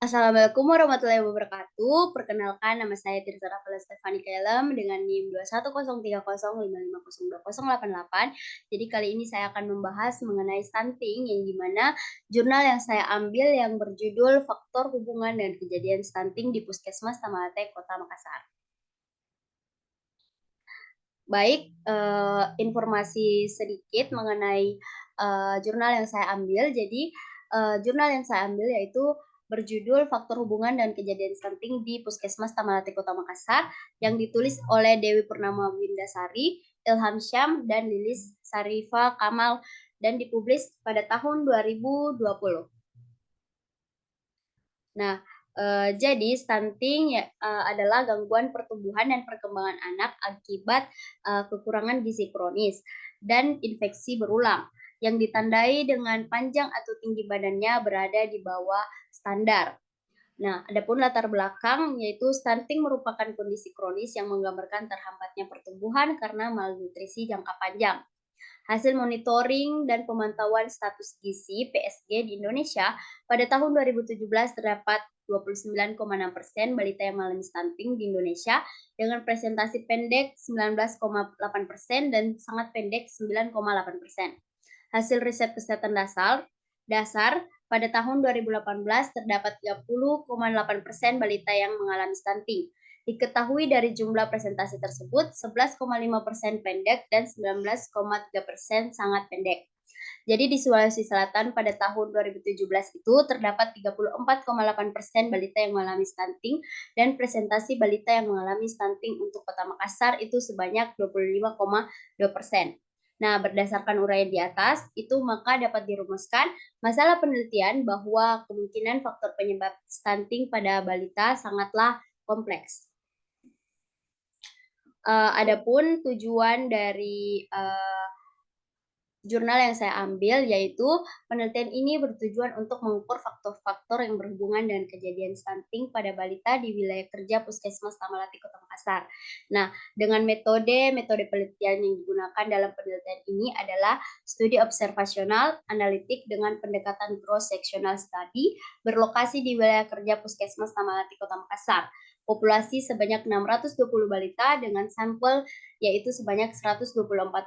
Assalamualaikum warahmatullahi wabarakatuh. Perkenalkan, nama saya Tirza Rafala Stefani Kelem dengan NIM 2103055020888. Jadi kali ini saya akan membahas mengenai stunting yang dimana jurnal yang saya ambil yang berjudul Faktor Hubungan dan Kejadian Stunting di Puskesmas Tamalate, Kota Makassar. Baik, informasi sedikit mengenai jurnal yang saya ambil. Jadi, jurnal yang saya ambil yaitu berjudul Faktor Hubungan dan Kejadian Stunting di Puskesmas Tamalate Kota Makassar yang ditulis oleh Dewi Purnama Windasari, Ilham Syam, dan Lilis Sarifa Kamal dan dipublis pada tahun 2020. Nah, jadi stunting ya, adalah gangguan pertumbuhan dan perkembangan anak akibat kekurangan gizi kronis dan infeksi berulang yang ditandai dengan panjang atau tinggi badannya berada di bawah standar. Nah, adapun latar belakang yaitu stunting merupakan kondisi kronis yang menggambarkan terhambatnya pertumbuhan karena malnutrisi jangka panjang. Hasil monitoring dan pemantauan status gizi (PSG) di Indonesia pada tahun 2017 terdapat 29,6% balita yang mengalami stunting di Indonesia dengan presentasi pendek 19,8% dan sangat pendek 9,8%. Hasil riset kesehatan dasar pada tahun 2018 terdapat 30,8% balita yang mengalami stunting. Diketahui dari jumlah presentasi tersebut, 11,5% pendek dan 19,3% sangat pendek. Jadi di Sulawesi Selatan pada tahun 2017 itu terdapat 34,8% balita yang mengalami stunting dan presentasi balita yang mengalami stunting untuk Kota Makassar itu sebanyak 25,2%. Nah, berdasarkan uraian di atas, itu maka dapat dirumuskan masalah penelitian bahwa kemungkinan faktor penyebab stunting pada balita sangatlah kompleks. Adapun tujuan dari jurnal yang saya ambil yaitu penelitian ini bertujuan untuk mengukur faktor-faktor yang berhubungan dengan kejadian stunting pada balita di wilayah kerja Puskesmas Tamalate Kota Makassar. Nah, dengan metode penelitian yang digunakan dalam penelitian ini adalah studi observasional analitik dengan pendekatan cross sectional study berlokasi di wilayah kerja Puskesmas Tamalate Kota Makassar. Populasi sebanyak 620 balita dengan sampel yaitu sebanyak 124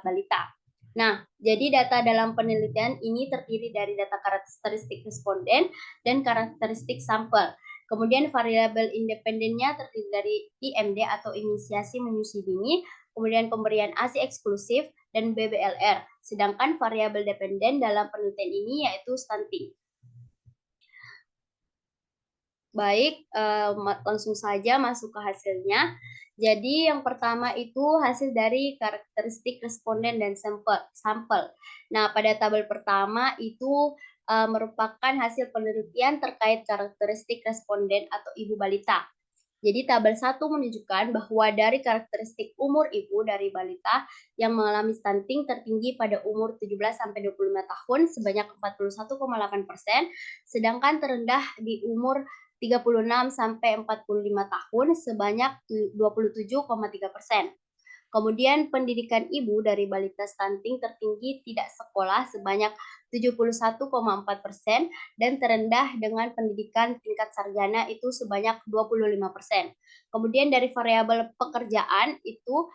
balita. Nah, jadi data dalam penelitian ini terdiri dari data karakteristik responden dan karakteristik sampel. Kemudian variabel independennya terdiri dari IMD atau inisiasi menyusui dini, kemudian pemberian ASI eksklusif, dan BBLR. Sedangkan variabel dependen dalam penelitian ini yaitu stunting. Baik, langsung saja masuk ke hasilnya. Jadi yang pertama itu hasil dari karakteristik responden dan sampel. Nah, pada tabel pertama itu merupakan hasil penelitian terkait karakteristik responden atau ibu balita. Jadi tabel 1 menunjukkan bahwa dari karakteristik umur ibu dari balita yang mengalami stunting tertinggi pada umur 17 sampai 25 tahun sebanyak 41,8%, sedangkan terendah di umur 36 sampai 45 tahun sebanyak 27,3%. Kemudian pendidikan ibu dari balita stunting tertinggi tidak sekolah sebanyak 71,4% dan terendah dengan pendidikan tingkat sarjana itu sebanyak 25%. Kemudian dari variabel pekerjaan itu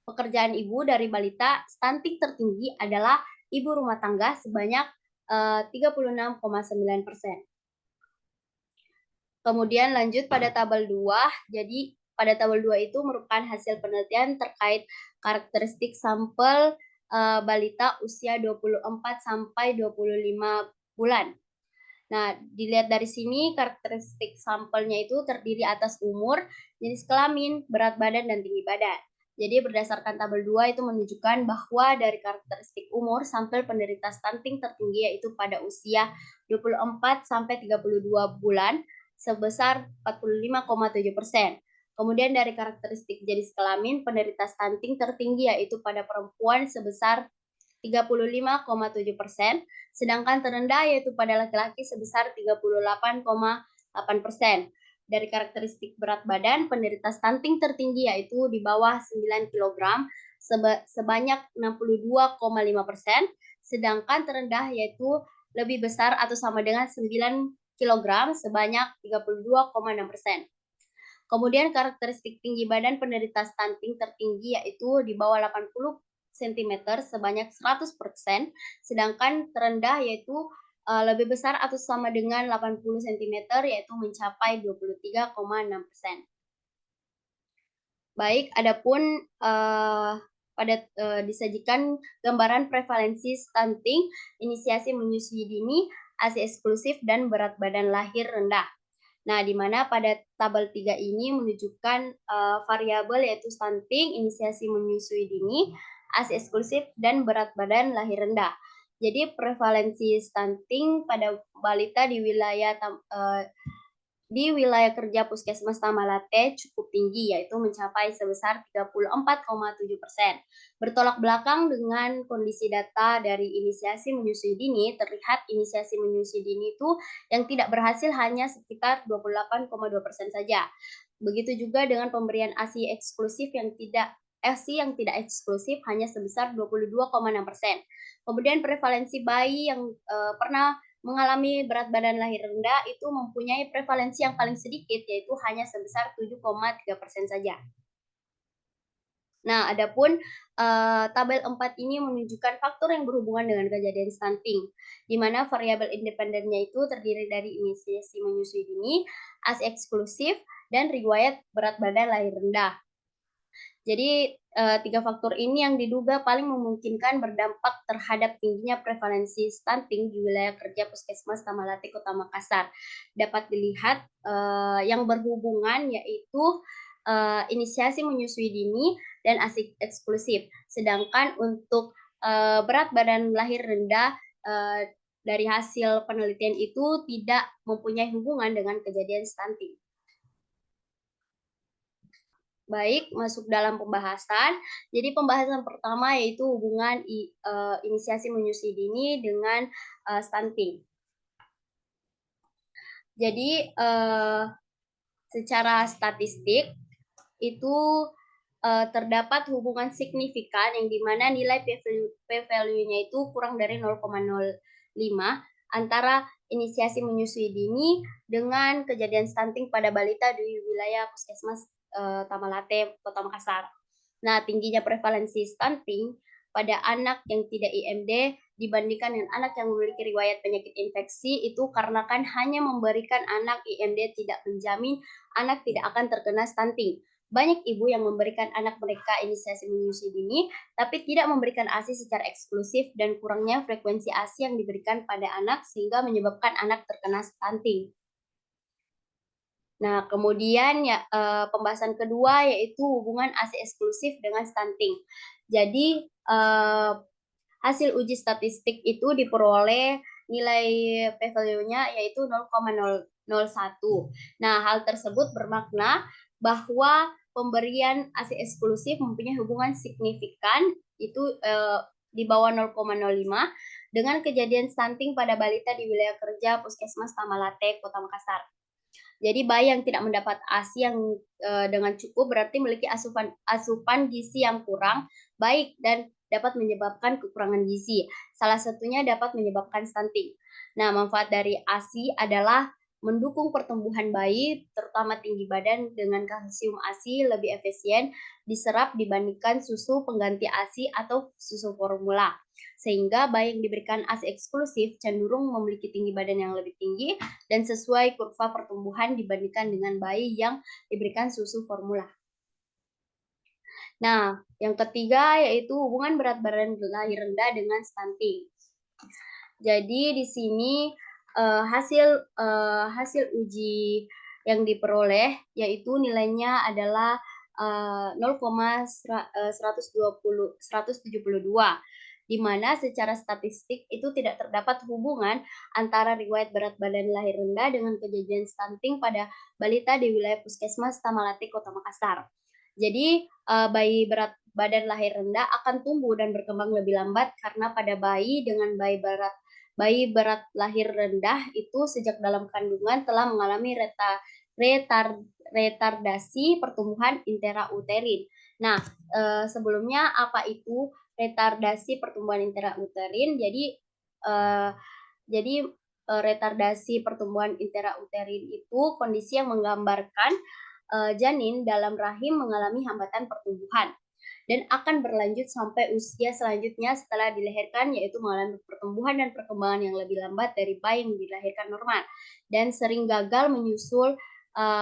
pekerjaan ibu dari balita stunting tertinggi adalah ibu rumah tangga sebanyak 36,9%. Kemudian lanjut pada tabel 2. Jadi pada tabel 2 itu merupakan hasil penelitian terkait karakteristik sampel balita usia 24 sampai 25 bulan. Nah, dilihat dari sini karakteristik sampelnya itu terdiri atas umur, jenis kelamin, berat badan, dan tinggi badan. Jadi berdasarkan tabel 2 itu menunjukkan bahwa dari karakteristik umur sampel penderita stunting tertinggi yaitu pada usia 24 sampai 32 bulan sebesar 45,7%. Kemudian dari karakteristik jenis kelamin penderita stunting tertinggi yaitu pada perempuan sebesar 35,7%, sedangkan terendah yaitu pada laki-laki sebesar 38,8%. Dari karakteristik berat badan, penderita stunting tertinggi yaitu di bawah 9 kg sebanyak 62,5%, sedangkan terendah yaitu lebih besar atau sama dengan kilogram sebanyak 32,6%. Kemudian karakteristik tinggi badan penderita stunting tertinggi yaitu di bawah 80 cm sebanyak 100%, sedangkan terendah yaitu lebih besar atau sama dengan 80 cm yaitu mencapai 23,6%. Baik, adapun disajikan gambaran prevalensi stunting, inisiasi menyusui dini, ASI eksklusif, dan berat badan lahir rendah. Nah, di mana pada tabel 3 ini menunjukkan variabel yaitu stunting, inisiasi menyusui dini, ASI eksklusif, dan berat badan lahir rendah. Jadi prevalensi stunting pada balita di wilayah kerja Puskesmas Tamalate cukup tinggi, yaitu mencapai sebesar 34,7%. Bertolak belakang dengan kondisi data dari inisiasi menyusui dini, terlihat inisiasi menyusui dini itu yang tidak berhasil hanya sekitar 28,2% saja. Begitu juga dengan pemberian ASI eksklusif yang tidak eksklusif hanya sebesar 22,6%. Kemudian prevalensi bayi yang pernah mengalami berat badan lahir rendah itu mempunyai prevalensi yang paling sedikit, yaitu hanya sebesar 7,3% saja. Nah, adapun tabel 4 ini menunjukkan faktor yang berhubungan dengan kejadian stunting, di mana variabel independennya itu terdiri dari inisiasi menyusui dini, ASI eksklusif, dan riwayat berat badan lahir rendah. Jadi, 3 faktor ini yang diduga paling memungkinkan berdampak terhadap tingginya prevalensi stunting di wilayah kerja Puskesmas Tamalate, Kota Makassar. Dapat dilihat, yang berhubungan yaitu, inisiasi menyusui dini dan ASI eksklusif. Sedangkan untuk, berat badan lahir rendah, dari hasil penelitian itu tidak mempunyai hubungan dengan kejadian stunting. Baik, masuk dalam pembahasan. Jadi pembahasan pertama yaitu hubungan inisiasi menyusui dini dengan stunting. Jadi secara statistik itu terdapat hubungan signifikan yang dimana nilai p-value-nya itu kurang dari 0,05 antara inisiasi menyusui dini dengan kejadian stunting pada balita di wilayah Puskesmas Tamalate, Kota Makassar. Nah, tingginya prevalensi stunting pada anak yang tidak IMD dibandingkan dengan anak yang memiliki riwayat penyakit infeksi itu karena kan hanya memberikan anak IMD tidak menjamin anak tidak akan terkena stunting. Banyak ibu yang memberikan anak mereka inisiasi menyusui dini, tapi tidak memberikan ASI secara eksklusif dan kurangnya frekuensi ASI yang diberikan pada anak sehingga menyebabkan anak terkena stunting. Nah, kemudian ya pembahasan kedua yaitu hubungan ASI eksklusif dengan stunting. Jadi hasil uji statistik itu diperoleh nilai p-value-nya yaitu 0,001. Nah, hal tersebut bermakna bahwa pemberian ASI eksklusif mempunyai hubungan signifikan itu di bawah 0,05 dengan kejadian stunting pada balita di wilayah kerja Puskesmas Tamalate, Kota Makassar. Jadi bayi yang tidak mendapat ASI yang dengan cukup berarti memiliki asupan gizi yang kurang baik dan dapat menyebabkan kekurangan gizi. Salah satunya dapat menyebabkan stunting. Nah, manfaat dari ASI adalah mendukung pertumbuhan bayi, terutama tinggi badan dengan kalsium ASI lebih efisien diserap dibandingkan susu pengganti ASI atau susu formula. Sehingga bayi yang diberikan ASI eksklusif cenderung memiliki tinggi badan yang lebih tinggi dan sesuai kurva pertumbuhan dibandingkan dengan bayi yang diberikan susu formula. Nah, yang ketiga yaitu hubungan berat badan lahir rendah dengan stunting. Jadi di sini hasil uji yang diperoleh yaitu nilainya adalah 0,172, di mana secara statistik itu tidak terdapat hubungan antara riwayat berat badan lahir rendah dengan kejadian stunting pada balita di wilayah Puskesmas Tamalate, Kota Makassar. Jadi bayi berat badan lahir rendah akan tumbuh dan berkembang lebih lambat karena pada bayi dengan bayi berat lahir rendah itu sejak dalam kandungan telah mengalami retardasi pertumbuhan intrauterin. Nah, sebelumnya apa itu retardasi pertumbuhan intrauterin? Jadi retardasi pertumbuhan intrauterin itu kondisi yang menggambarkan janin dalam rahim mengalami hambatan pertumbuhan dan akan berlanjut sampai usia selanjutnya setelah dilahirkan, yaitu mengalami pertumbuhan dan perkembangan yang lebih lambat dari bayi yang dilahirkan normal dan sering gagal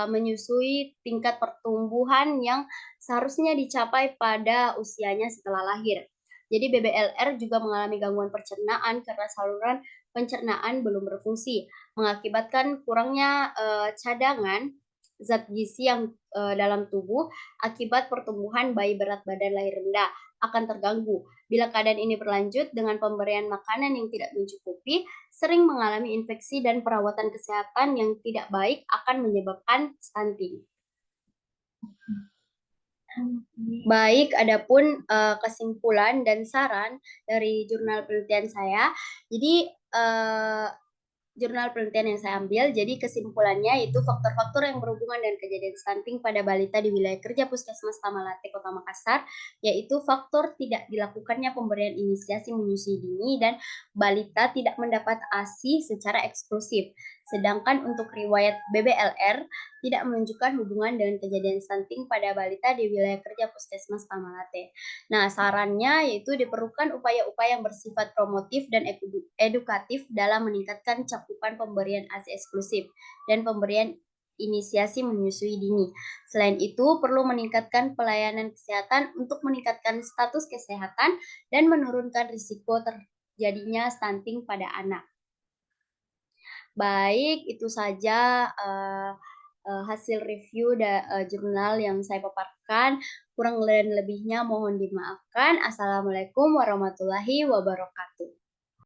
menyusui tingkat pertumbuhan yang seharusnya dicapai pada usianya setelah lahir. Jadi BBLR juga mengalami gangguan pencernaan karena saluran pencernaan belum berfungsi, mengakibatkan kurangnya cadangan zat gizi yang dalam tubuh akibat pertumbuhan bayi berat badan lahir rendah akan terganggu. Bila keadaan ini berlanjut dengan pemberian makanan yang tidak mencukupi, sering mengalami infeksi dan perawatan kesehatan yang tidak baik akan menyebabkan stunting. Baik, adapun kesimpulan dan saran dari jurnal penelitian saya. Jadi jurnal penelitian yang saya ambil, jadi kesimpulannya yaitu faktor-faktor yang berhubungan dengan kejadian stunting pada balita di wilayah kerja Puskesmas Tamalate, Kota Makassar, yaitu faktor tidak dilakukannya pemberian inisiasi menyusui dini dan balita tidak mendapat ASI secara eksklusif. Sedangkan untuk riwayat BBLR tidak menunjukkan hubungan dengan kejadian stunting pada balita di wilayah kerja Puskesmas Tamalate. Nah, sarannya yaitu diperlukan upaya-upaya yang bersifat promotif dan edukatif dalam meningkatkan cakupan pemberian ASI eksklusif dan pemberian inisiasi menyusui dini. Selain itu, perlu meningkatkan pelayanan kesehatan untuk meningkatkan status kesehatan dan menurunkan risiko terjadinya stunting pada anak. Baik, itu saja hasil review jurnal yang saya paparkan. Kurang dan lebihnya mohon dimaafkan. Assalamualaikum warahmatullahi wabarakatuh.